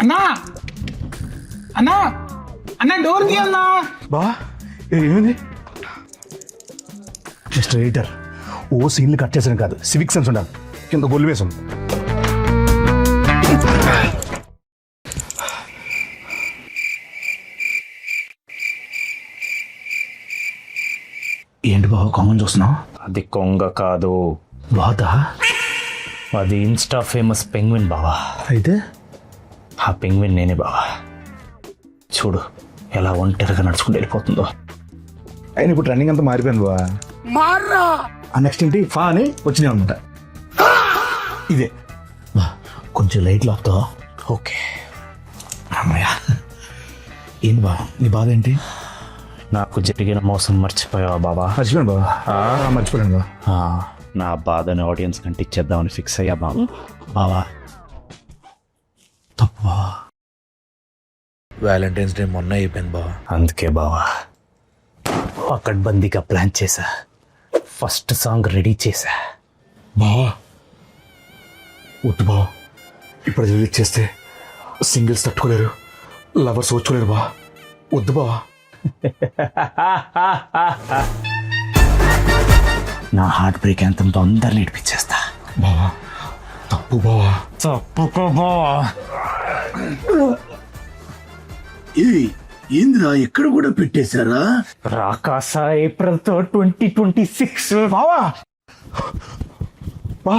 అన్నా అన్నా అన్నా డోర్ తీ అన్నా. బా ఏమైంది? మిస్టర్ ఎడిటర్, ఓ సీన్లు కట్ చేసాను కాదు, సివిక్ సెన్స్ ఉండాలి. కింద గొల్లు వేసాం. ఏంటి బాబు కామన్ చూస్తున్నావు? అది కొంగ కాదు, బాదా? అది ఇన్స్టా ఫేమస్ పెంగ్విన్ బావా. అయితే ఆ పెంగ్విన్ నేనే బావా. చూడు ఎలా ఒంటరిగా నడుచుకుంటూ వెళ్ళిపోతుందో. అయినా ఇప్పుడు రన్నింగ్ అంతా మారిపోయింది బా. ఆ నెక్స్ట్ ఏంటి ఫా అని వచ్చినాయి అనమాట. ఇదే బా, కొంచెం లైట్లు ఆపుతావా? ఓకే. అమ్మయ్య. ఏంటి బా నీ బాధ ఏంటి? నాకు జరిగిన మోసం మర్చిపోయావా బావా? మర్చిపోయాను బాబా, మర్చిపోయాను బా. నా బాధని ఆడియన్స్ కంటే ఇచ్చేద్దామని ఫిక్స్ అయ్యా బావా. బావా తప్పు బావా. వ్యాలంటైన్స్ డే మొన్న అయిపోయింది బావా. అందుకే బావా పకడ్బందీగా ప్లాన్ చేశా. ఫస్ట్ సాంగ్ రెడీ చేశా. బావా వద్దు బావా, ఇప్పుడు రిలీజ్ చేస్తే సింగిల్స్ తట్టుకోలేరు, లవర్స్ వచ్చుకోలేరు బా. వద్దు బావా. నా హార్ట్ బ్రేక్ ఎంతంతో అందరిని నేర్పించేస్తా. బావా తప్పు బావా. తప్పుకో బావా. ఏంద్రా ఎక్కడ కూడా పెట్టేశారా? రాకాస ఏప్రిల్తో 2026 బావా బా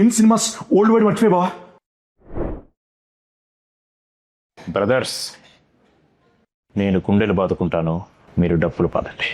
ఇన్ సినిమాస్ ఓల్డ్ వైడ్ మర్చిపోయి బావా. బ్రదర్స్, నేను గుండెలు బాదుకుంటాను, మీరు డప్పులు పాదండి.